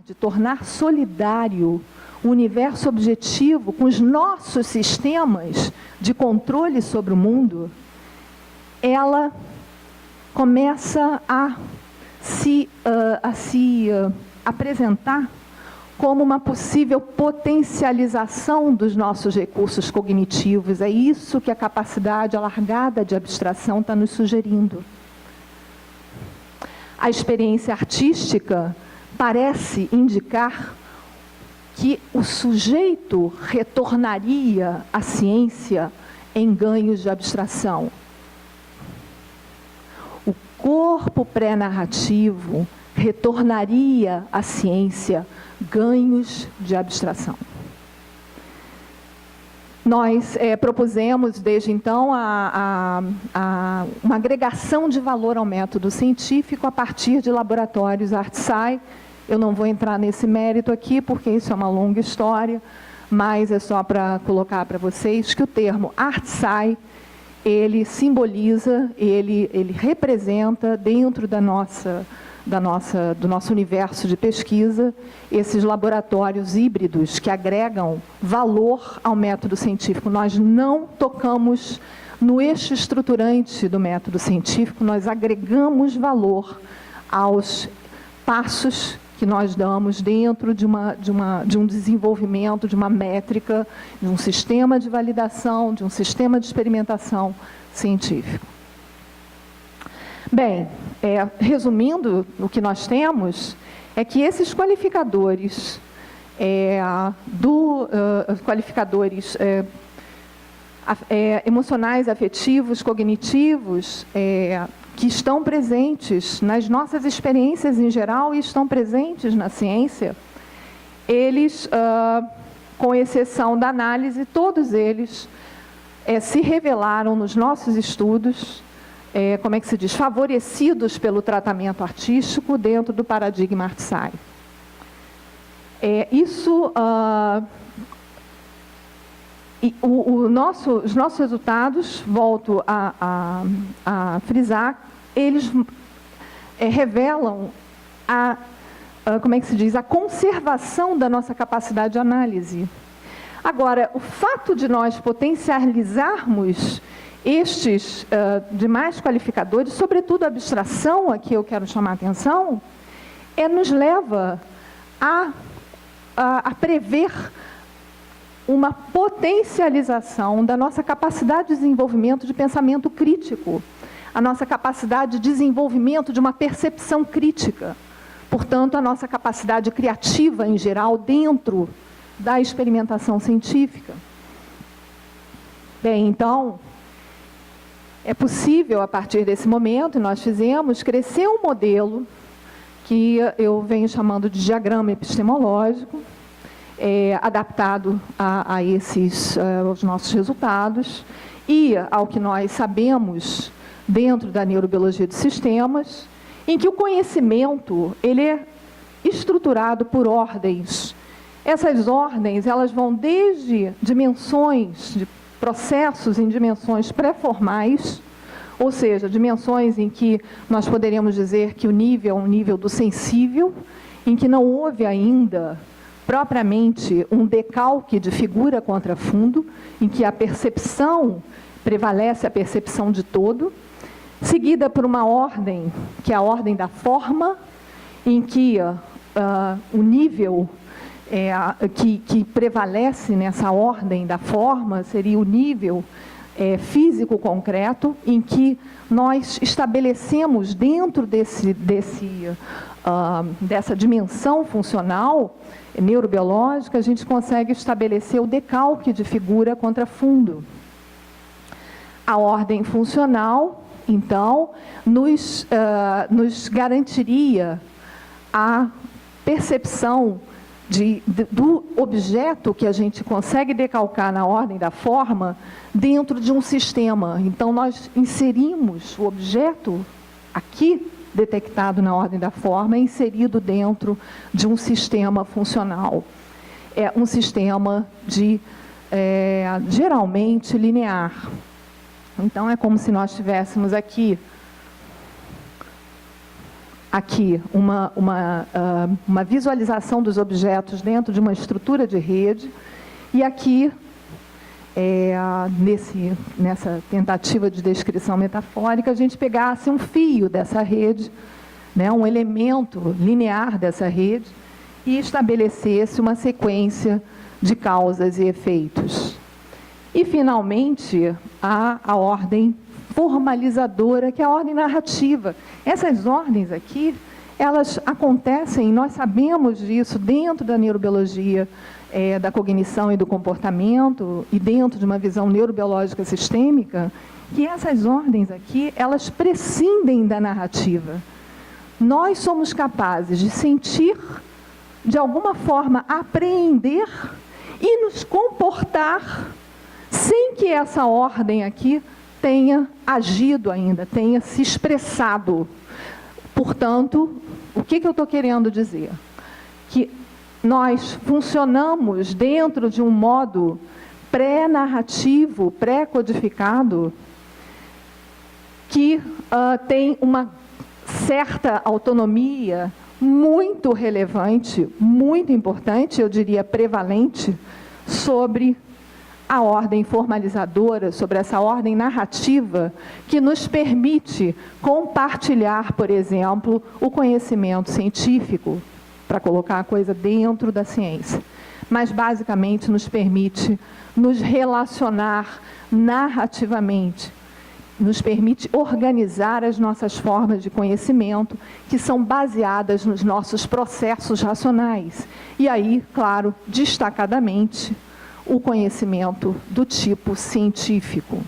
de tornar solidário o universo objetivo com os nossos sistemas de controle sobre o mundo, ela começa a se apresentar como uma possível potencialização dos nossos recursos cognitivos. É isso que a capacidade alargada de abstração está nos sugerindo. A experiência artística parece indicar que o sujeito retornaria à ciência em ganhos de abstração. O corpo pré-narrativo retornaria à ciência ganhos de abstração. Nós propusemos, desde então, uma agregação de valor ao método científico a partir de laboratórios ArtSci. Eu não vou entrar nesse mérito aqui, porque isso é uma longa história, mas é só para colocar para vocês que o termo ArtSci, ele simboliza, ele representa, dentro do nosso universo de pesquisa, esses laboratórios híbridos que agregam valor ao método científico. Nós não tocamos no eixo estruturante do método científico, nós agregamos valor aos passos que nós damos dentro de um desenvolvimento, de uma métrica, de um sistema de validação, de um sistema de experimentação científico. Bem, resumindo, o que nós temos é que esses qualificadores, emocionais, afetivos, cognitivos, que estão presentes nas nossas experiências em geral e estão presentes na ciência, eles, com exceção da análise, todos eles se revelaram nos nossos estudos, como é que se diz, favorecidos pelo tratamento artístico dentro do paradigma ArtSci. Os nossos resultados, volto a frisar, eles revelam como é que se diz, a conservação da nossa capacidade de análise. Agora, o fato de nós potencializarmos estes demais qualificadores, sobretudo a abstração, aqui eu quero chamar a atenção, nos leva a prever uma potencialização da nossa capacidade de desenvolvimento de pensamento crítico, a nossa capacidade de desenvolvimento de uma percepção crítica, portanto, a nossa capacidade criativa em geral dentro da experimentação científica. Bem, então, é possível, a partir desse momento, e nós fizemos, crescer um modelo que eu venho chamando de diagrama epistemológico, adaptado aos nossos resultados e ao que nós sabemos dentro da neurobiologia de sistemas, em que o conhecimento ele é estruturado por ordens. Essas ordens elas vão desde dimensões de processos em dimensões pré-formais, ou seja, dimensões em que nós poderíamos dizer que o nível é um nível do sensível, em que não houve ainda propriamente um decalque de figura contra fundo, em que a percepção prevalece, a percepção de todo, seguida por uma ordem, que é a ordem da forma, em que o nível que prevalece nessa ordem da forma seria o nível físico concreto, em que nós estabelecemos dentro dessa dimensão funcional neurobiológica, a gente consegue estabelecer o decalque de figura contra fundo. A ordem funcional, então, nos garantiria a percepção do objeto que a gente consegue decalcar na ordem da forma dentro de um sistema. Então, nós inserimos o objeto aqui, detectado na ordem da forma, inserido dentro de um sistema funcional. É um sistema geralmente linear. Então, é como se nós tivéssemos aqui aqui uma visualização dos objetos dentro de uma estrutura de rede, e aqui, nessa tentativa de descrição metafórica, a gente pegasse um fio dessa rede, né, um elemento linear dessa rede, e estabelecesse uma sequência de causas e efeitos. E, finalmente, a ordem formalizadora, que é a ordem narrativa. Essas ordens aqui, elas acontecem, nós sabemos disso dentro da neurobiologia, da cognição e do comportamento, e dentro de uma visão neurobiológica sistêmica, que essas ordens aqui, elas prescindem da narrativa. Nós somos capazes de sentir, de alguma forma, apreender e nos comportar sem que essa ordem aqui tenha agido ainda, tenha se expressado. Portanto, o que eu estou querendo dizer? Que nós funcionamos dentro de um modo pré-narrativo, pré-codificado, que tem uma certa autonomia muito relevante, muito importante, eu diria prevalente, sobre a ordem formalizadora, sobre essa ordem narrativa, que nos permite compartilhar, por exemplo, o conhecimento científico, para colocar a coisa dentro da ciência. Mas, basicamente, nos permite nos relacionar narrativamente, nos permite organizar as nossas formas de conhecimento, que são baseadas nos nossos processos racionais. E aí, claro, destacadamente, o conhecimento do tipo científico.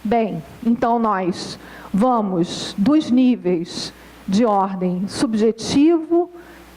Bem, então nós vamos dos níveis de ordem subjetivo,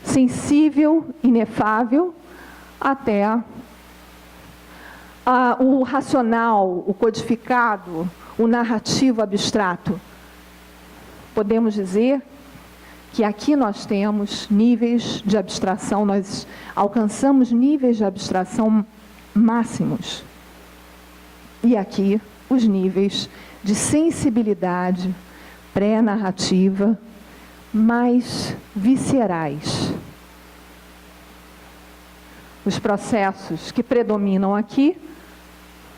sensível, inefável, até o racional, o codificado, o narrativo abstrato. Podemos dizer que aqui nós temos níveis de abstração, nós alcançamos níveis de abstração máximos. E aqui os níveis de sensibilidade pré-narrativa mais viscerais. Os processos que predominam aqui,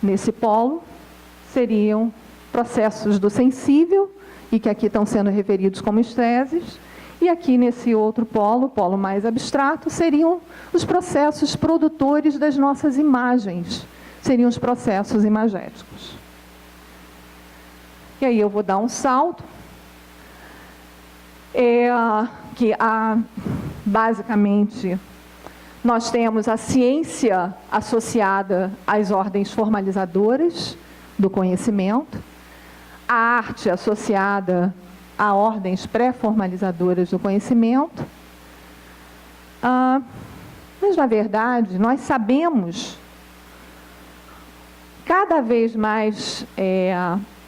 nesse polo, seriam processos do sensível, e que aqui estão sendo referidos como estreses, e aqui nesse outro polo, o polo mais abstrato, seriam os processos produtores das nossas imagens, seriam os processos imagéticos. E aí eu vou dar um salto, basicamente, nós temos a ciência associada às ordens formalizadoras do conhecimento, a arte associada a ordens pré-formalizadoras do conhecimento. Mas, na verdade, nós sabemos, cada vez mais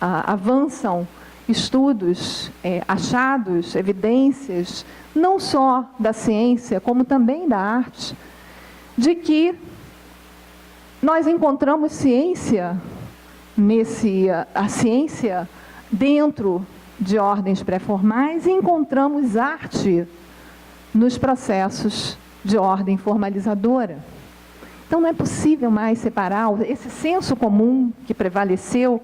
avançam estudos, achados, evidências, não só da ciência, como também da arte, de que nós encontramos ciência, a ciência dentro de ordens pré-formais, e encontramos arte nos processos de ordem formalizadora. Então, não é possível mais separar esse senso comum que prevaleceu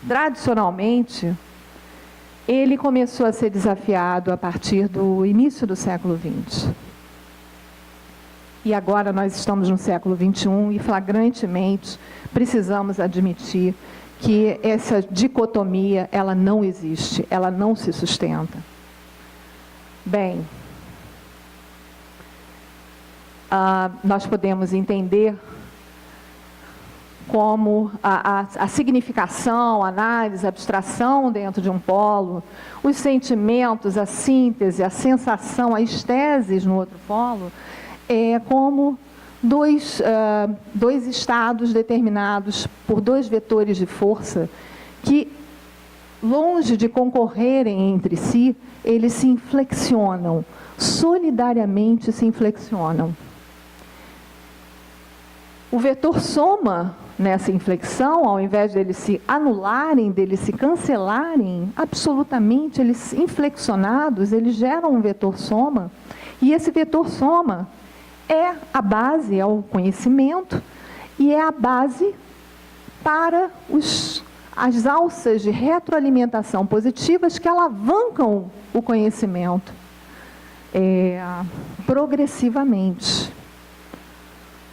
tradicionalmente. Ele começou a ser desafiado a partir do início do século XX. E agora nós estamos no século XXI e, flagrantemente, precisamos admitir que essa dicotomia, ela não existe, ela não se sustenta. Bem, nós podemos entender como a significação, a análise, a abstração dentro de um polo, os sentimentos, a síntese, a sensação, a esteses no outro polo, como dois estados determinados por dois vetores de força que, longe de concorrerem entre si, eles se inflexionam, solidariamente se inflexionam. O vetor soma nessa inflexão, ao invés deles se anularem, deles se cancelarem, absolutamente, eles inflexionados, eles geram um vetor soma, e esse vetor soma é a base, é o conhecimento, e é a base para as alças de retroalimentação positivas que alavancam o conhecimento progressivamente.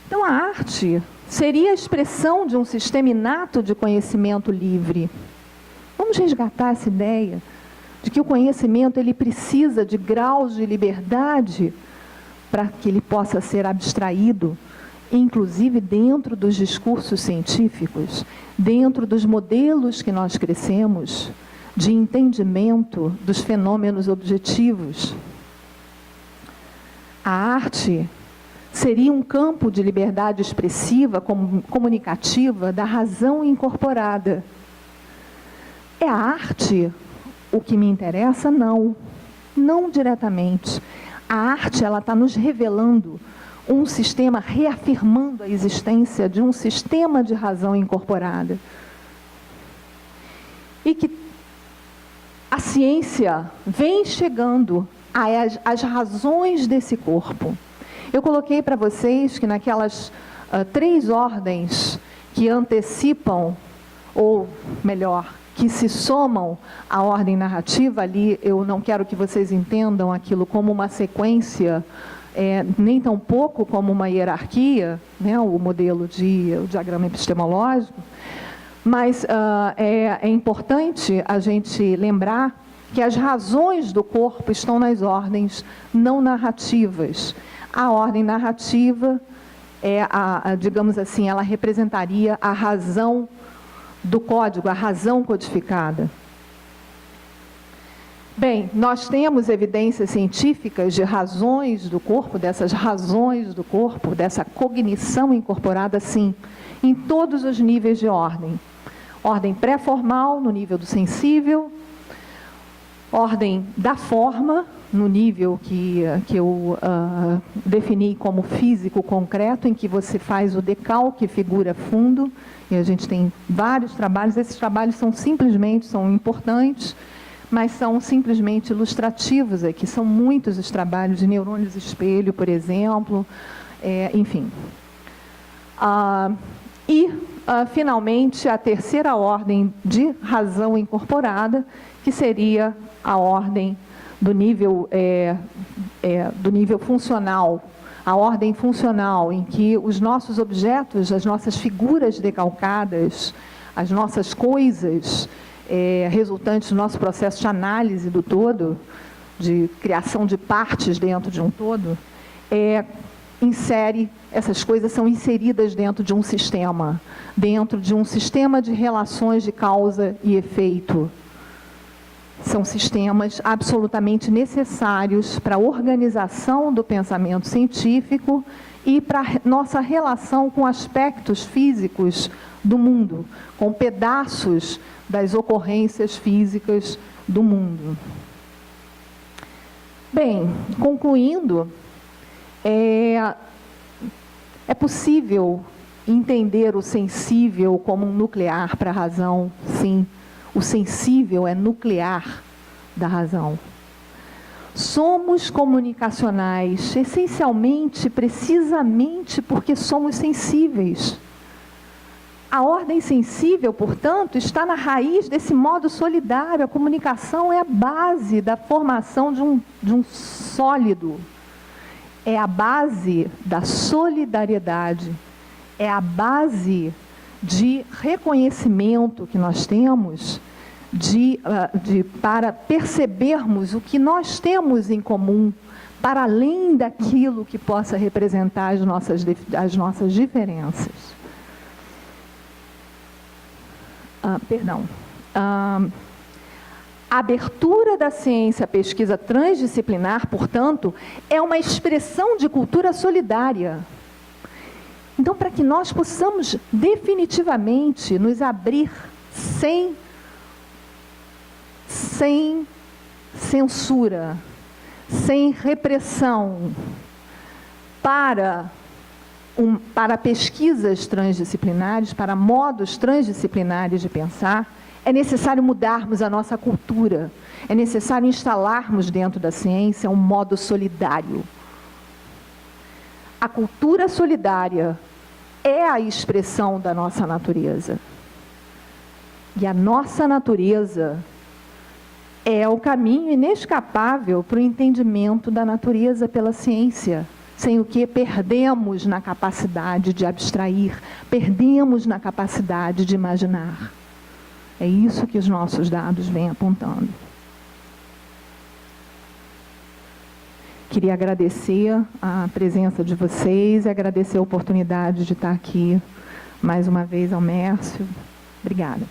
Então, a arte seria a expressão de um sistema inato de conhecimento livre. Vamos resgatar essa ideia de que o conhecimento ele precisa de graus de liberdade para que ele possa ser abstraído, inclusive dentro dos discursos científicos, dentro dos modelos que nós crescemos, de entendimento dos fenômenos objetivos. A arte seria um campo de liberdade expressiva, comunicativa, da razão incorporada. É a arte o que me interessa? Não. Não diretamente. A arte ela está nos revelando um sistema, reafirmando a existência de um sistema de razão incorporada. E que a ciência vem chegando às razões desse corpo. Eu coloquei para vocês que naquelas 3 ordens que antecipam, ou melhor, que se somam à ordem narrativa, ali eu não quero que vocês entendam aquilo como uma sequência, nem tão pouco como uma hierarquia, né, o diagrama epistemológico, mas é importante a gente lembrar que as razões do corpo estão nas ordens não narrativas. A ordem narrativa digamos assim, ela representaria a razão do código, a razão codificada. Bem, nós temos evidências científicas de razões do corpo, dessas razões do corpo, dessa cognição incorporada, sim, em todos os níveis de ordem. Ordem pré-formal, no nível do sensível, ordem da forma, no nível que eu defini como físico concreto, em que você faz o decalque figura fundo, e a gente tem vários trabalhos. Esses trabalhos são importantes, mas são simplesmente ilustrativos aqui. São muitos os trabalhos de neurônios espelho, por exemplo, enfim. Finalmente, a terceira ordem de razão incorporada, que seria a ordem do nível funcional, a ordem funcional, em que os nossos objetos, as nossas figuras decalcadas, as nossas coisas, resultantes do nosso processo de análise do todo, de criação de partes dentro de um todo, essas coisas são inseridas dentro de um sistema de relações de causa e efeito. São sistemas absolutamente necessários para a organização do pensamento científico e para a nossa relação com aspectos físicos do mundo, com pedaços das ocorrências físicas do mundo. Bem, concluindo, é possível entender o sensível como um nuclear para a razão, sim. O sensível é nuclear da razão. Somos comunicacionais, essencialmente, precisamente porque somos sensíveis. A ordem sensível, portanto, está na raiz desse modo solidário. A comunicação é a base da formação de um sólido. É a base da solidariedade. É a base de reconhecimento que nós temos para percebermos o que nós temos em comum, para além daquilo que possa representar as nossas diferenças. A abertura da ciência à pesquisa transdisciplinar, portanto, é uma expressão de cultura solidária. Então, para que nós possamos definitivamente nos abrir sem censura, sem repressão, para para pesquisas transdisciplinares, para modos transdisciplinares de pensar, é necessário mudarmos a nossa cultura, é necessário instalarmos dentro da ciência um modo solidário. A cultura solidária é a expressão da nossa natureza. E a nossa natureza é o caminho inescapável para o entendimento da natureza pela ciência, sem o que perdemos na capacidade de abstrair, perdemos na capacidade de imaginar. É isso que os nossos dados vêm apontando. Queria agradecer a presença de vocês e agradecer a oportunidade de estar aqui mais uma vez ao Mércio. Obrigada.